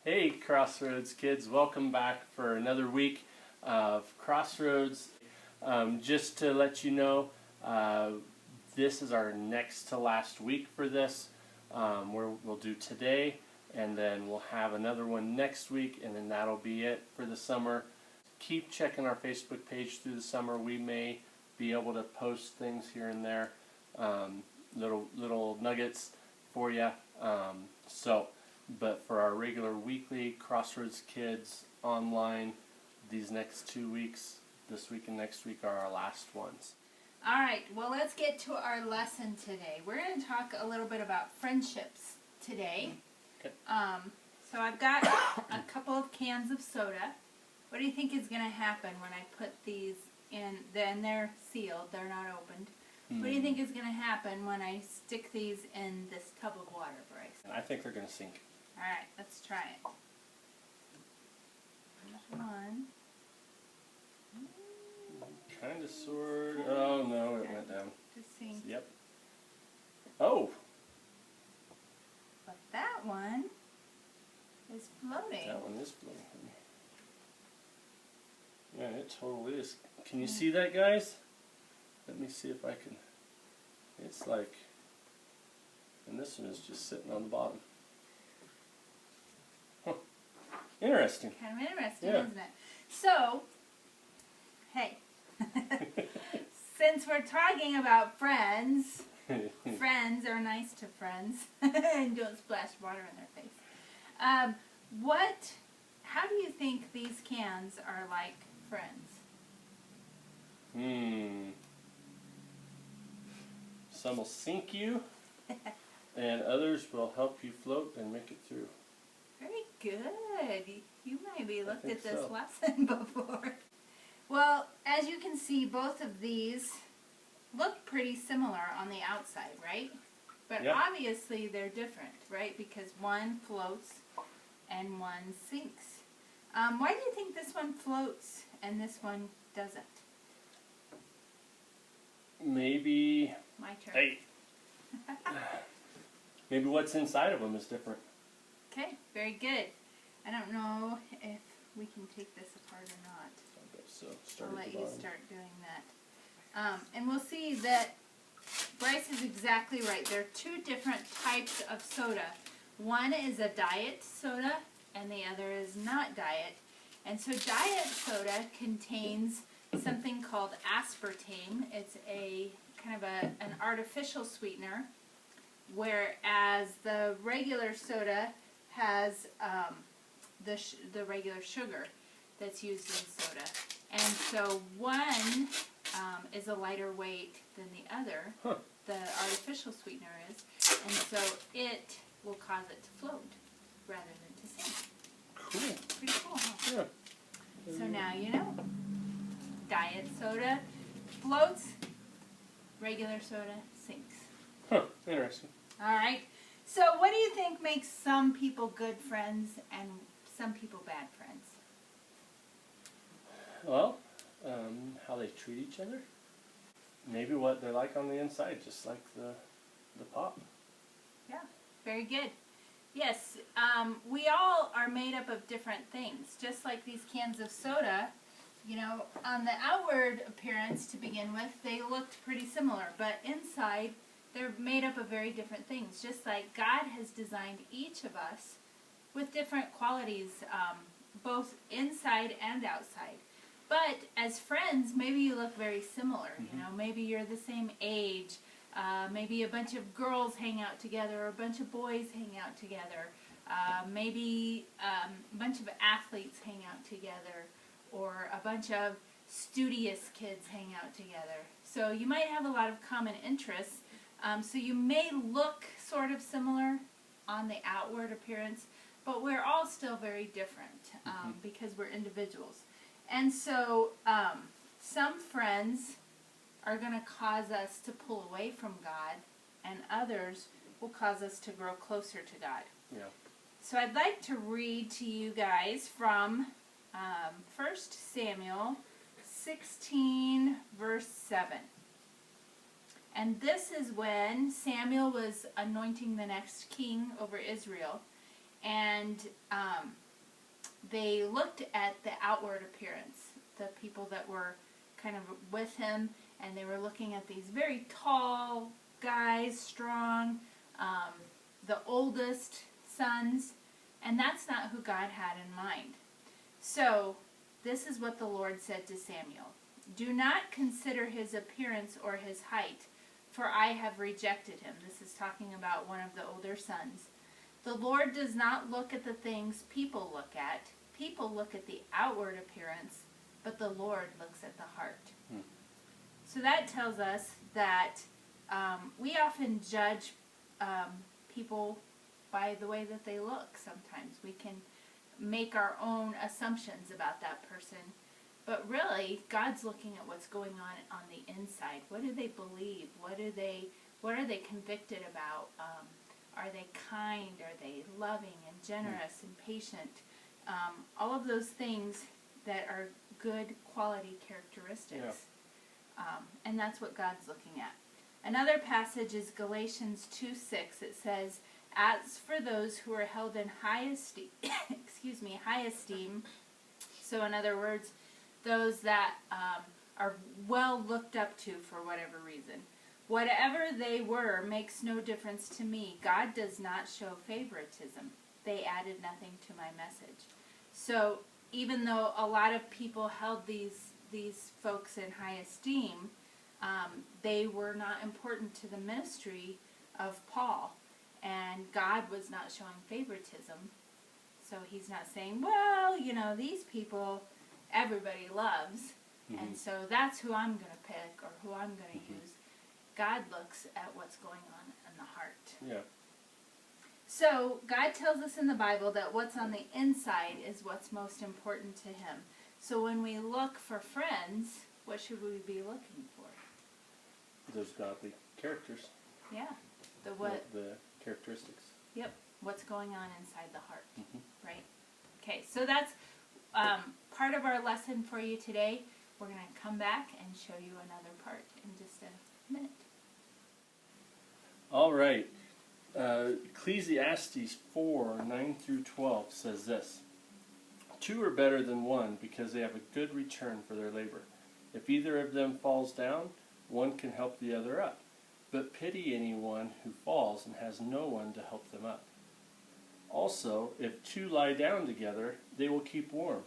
Hey Crossroads kids, welcome back for another week of Crossroads. Just to let you know, this is our next to last week for this. We'll do today, and then we'll have another one next week, and then that'll be it for the summer. Keep checking our Facebook page through the summer. We may be able to post things here and there, little nuggets for you. But for our regular weekly Crossroads Kids online, these next 2 weeks, this week and next week, are our last ones. All right, well, let's get to our lesson today. We're going to talk a little bit about friendships today. Okay. So I've got a couple of cans of soda. What do you think is going to happen when I put these in? Then they're sealed, they're not opened. What do you think is going to happen when I stick these in this tub of water, Bryce? I think they're going to sink. All right, let's try it. One. Kind of, sort of. Oh, no, it went down. Just sink. Yep. Oh! But that one is floating. That one is floating. Yeah, it totally is. Can you see that, guys? Let me see if I can. It's like, and this one is just sitting on the bottom. Huh. Interesting. Kind of interesting, Yeah. isn't it? So, hey, since we're talking about friends, friends are nice to friends and don't splash water in their face. How do you think these cans are like friends? Some will sink you, and others will help you float and make it through. Very good. You maybe looked at this so. lesson before. Well, as you can see, both of these look pretty similar on the outside, right? But Yep. obviously they're different, right? Because one floats and one sinks. Why do you think this one floats and this one doesn't? Maybe. My turn. Hey. Maybe what's inside of them is different. Okay, very good. I don't know if we can take this apart or not. I bet so. Start I'll at let the you bottom. start doing that. And we'll see that Bryce is exactly right. There are two different types of soda. One is a diet soda and the other is not diet. And so diet soda contains something called aspartame. It's a kind of an artificial sweetener, whereas the regular soda has the regular sugar that's used in soda. And so one is a lighter weight than the other, the artificial sweetener is, and so it will cause it to float rather than to sink. Cool. Pretty cool, huh? Yeah. So now you know. Diet soda floats, regular soda sinks. Huh. Interesting. All right. So what do you think makes some people good friends and some people bad friends? Well, how they treat each other. Maybe what they're like on the inside, just like the pop. Yeah, very good. Yes, we all are made up of different things. Just like these cans of soda, you know, on the outward appearance to begin with, they looked pretty similar. But inside, they're made up of very different things. Just like God has designed each of us with different qualities, both inside and outside. But as friends, maybe you look very similar. You know, maybe you're the same age. Maybe a bunch of girls hang out together, or a bunch of boys hang out together. Maybe a bunch of athletes hang out together, or a bunch of studious kids hang out together. So you might have a lot of common interests. So you may look sort of similar on the outward appearance, but we're all still very different because we're individuals. And so some friends are going to cause us to pull away from God, and others will cause us to grow closer to God. Yeah. So I'd like to read to you guys from 1 Samuel 16, verse 7. And this is when Samuel was anointing the next king over Israel. and they looked at the outward appearance, the people that were kind of with him, and they were looking at these very tall guys, strong, the oldest sons, and that's not who God had in mind. So, this is what the Lord said to Samuel. Do not consider his appearance or his height, for I have rejected him. This is talking about one of the older sons. The Lord does not look at the things people look at. People look at the outward appearance, but the Lord looks at the heart. So that tells us that we often judge people by the way that they look sometimes. We can make our own assumptions about that person. But really, God's looking at what's going on the inside. What do they believe? What are they convicted about? Are they kind? Are they loving and generous and patient? All of those things that are good quality characteristics. And that's what God's looking at. Another passage is Galatians 2:6. It says, as for those who are held in high esteem, high esteem, so in other words, those that are well looked up to for whatever reason, whatever they were makes no difference to me. God does not show favoritism. They added nothing to my message. So even though a lot of people held these folks in high esteem, they were not important to the ministry of Paul. And God was not showing favoritism. So he's not saying, well, you know, these people everybody loves, and so that's who I'm going to pick or who I'm going to use. God looks at what's going on in the heart. Yeah. So God tells us in the Bible that what's on the inside is what's most important to him. So when we look for friends, what should we be looking for? Those godly characters. Yeah. The characteristics. Yep. What's going on inside the heart. Right? Okay, so that's part of our lesson for you today. We're going to come back and show you another part in just a minute. All right. Ecclesiastes 4:9-12 says this. 2 are better than one because they have a good return for their labor. If either of them falls down, one can help the other up. But pity anyone who falls and has no one to help them up. Also, if 2 lie down together, they will keep warm.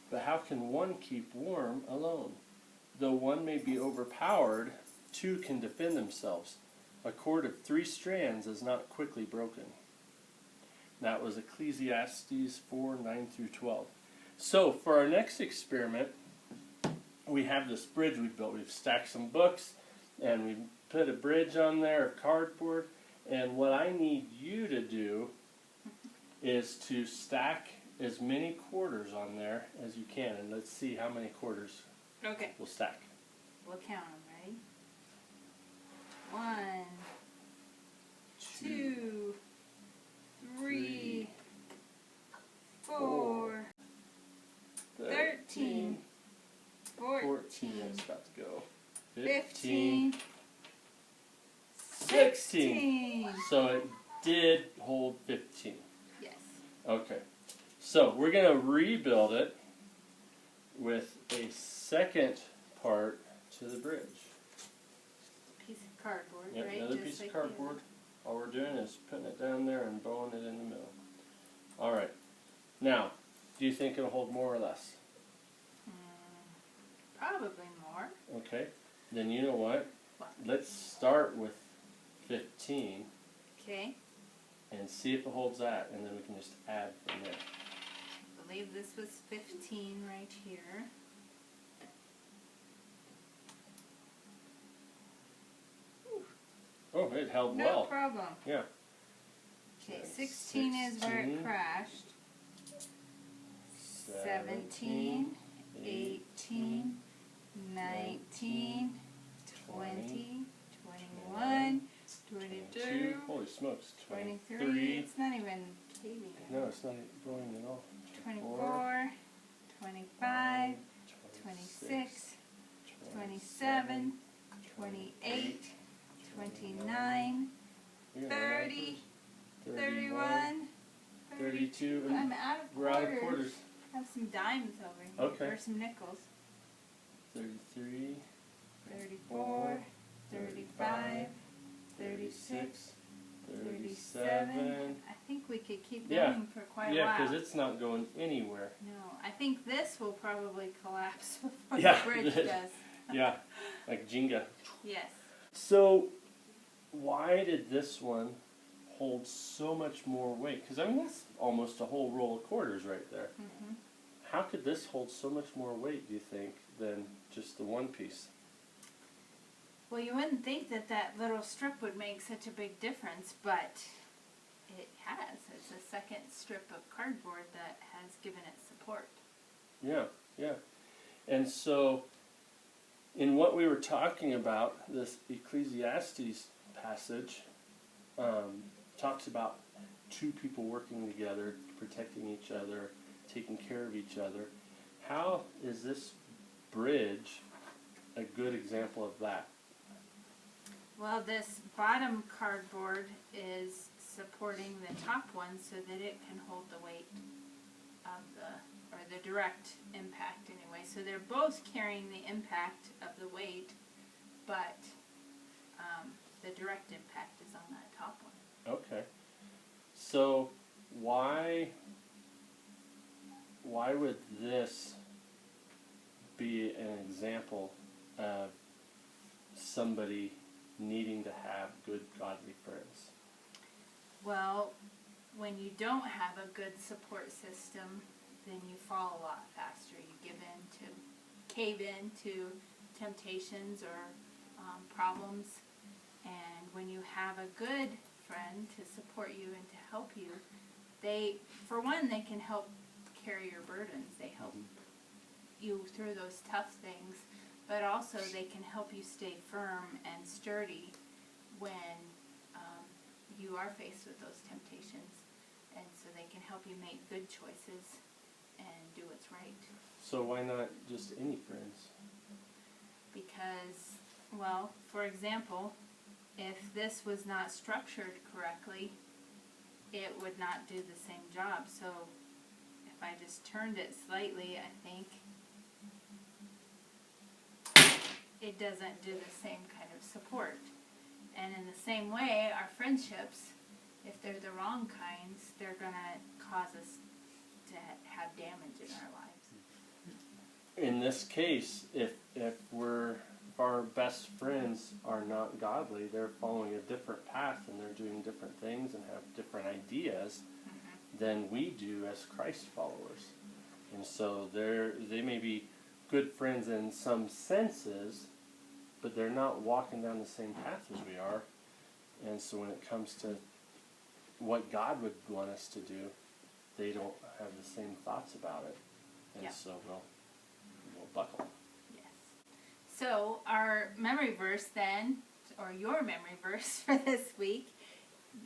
But how can one keep warm alone? Though one may be overpowered, 2 can defend themselves. A cord of 3 strands is not quickly broken. That was Ecclesiastes 4:9-12. So, for our next experiment, we have this bridge we built. We've stacked some books, and we put a bridge on there of cardboard. And what I need you to do is to stack as many quarters on there as you can. And let's see how many quarters we'll stack. We'll count them, ready? 1, 2, 3, 4, 13, 14, that's about to go. 15, 16. So it did hold 15. Yes. Okay. So we're going to rebuild it with a second part to the bridge. Piece of cardboard, Yep, right? another Just piece like of cardboard. All we're doing is putting it down there and bowing it in the middle. All right. Now, do you think it'll hold more or less? Probably more. Okay. Then you know what? What? Let's start with 15 Okay. and see if it holds that, and then we can just add from there. I believe this was 15 right here. Oh, it held No well. problem. Yeah. Okay, 16 is where it crashed. 17, 18, 19, 20, 21, 22, Holy smokes. 23. It's not even caving. No, it's not going at all. 24, 25, 26, 27, 28, 29, 30, 31, 32. And I'm out of we're out of quarters. I have some dimes over here. Okay. Or some nickels. 33. 34. 35. 36. 37. I think we could keep going for quite a while. Yeah, because it's not going anywhere. No, I think this will probably collapse before Yeah. the bridge does. Yeah, like Jenga. Yes. So, why did this one hold so much more weight? Because, I mean, that's almost a whole roll of quarters right there. Mm-hmm. How could this hold so much more weight, do you think, than just the one piece? Well, you wouldn't think that that little strip would make such a big difference, but it has. It's a second strip of cardboard that has given it support. Yeah, yeah. And so, in what we were talking about, this Ecclesiastes passage talks about two people working together, protecting each other, taking care of each other. How is this bridge a good example of that? Well, this bottom cardboard is supporting the top one so that it can hold the weight of the direct impact anyway. So they're both carrying the impact of the weight, but the direct impact is on that top one. Okay. So why would this be an example of somebody needing to have good godly friends? Well, when you don't have a good support system, then you fall a lot faster. You cave in to temptations or problems. And when you have a good friend to support you and to help you, for one, they can help carry your burdens. They help you through those tough things, but also they can help you stay firm and sturdy when you are faced with those temptations. And so they can help you make good choices and do what's right. So why not just any friends? Because, well, for example, if this was not structured correctly, it would not do the same job. So if I just turned it slightly, I think it doesn't do the same kind of support. And in the same way, our friendships, if they're the wrong kinds, they're going to cause us to have damage in our lives. In this case, if our best friends are not godly, they're following a different path and they're doing different things and have different ideas than we do as Christ followers. And so they may be good friends in some senses, but they're not walking down the same path as we are. And so when it comes to what God would want us to do, they don't have the same thoughts about it. And so we'll buckle. Yes. So our memory verse then, or your memory verse for this week,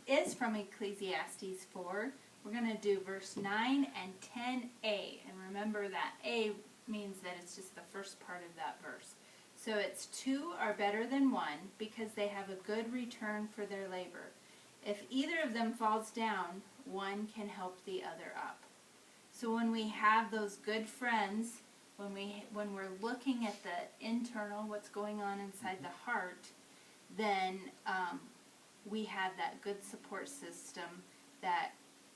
is from Ecclesiastes 4. We're going to do verse 9 and 10a. And remember that A means that it's just the first part of that verse. So it's two are better than one because they have a good return for their labor. If either of them falls down, one can help the other up. So when we have those good friends, when we're looking at the internal, what's going on inside the heart, then we have that good support system that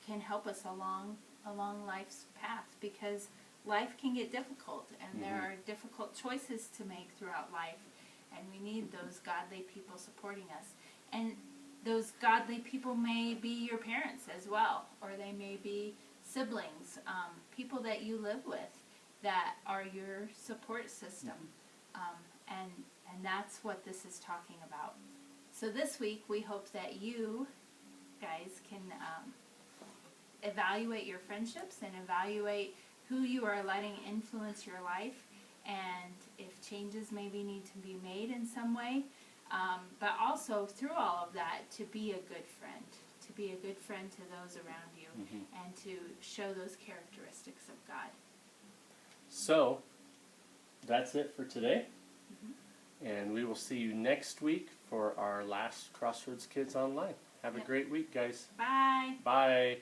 can help us along life's path, because life can get difficult and there are difficult choices to make throughout life, and we need those godly people supporting us. And those godly people may be your parents as well, or they may be siblings, people that you live with that are your support system. And that's what this is talking about. So this week we hope that you guys can evaluate your friendships and evaluate who you are letting influence your life, and if changes maybe need to be made in some way, but also through all of that to be a good friend, to those around you, and to show those characteristics of God. So that's it for today, and we will see you next week for our last CrossRoads Kids Online. Have a great week, guys. Bye. Bye.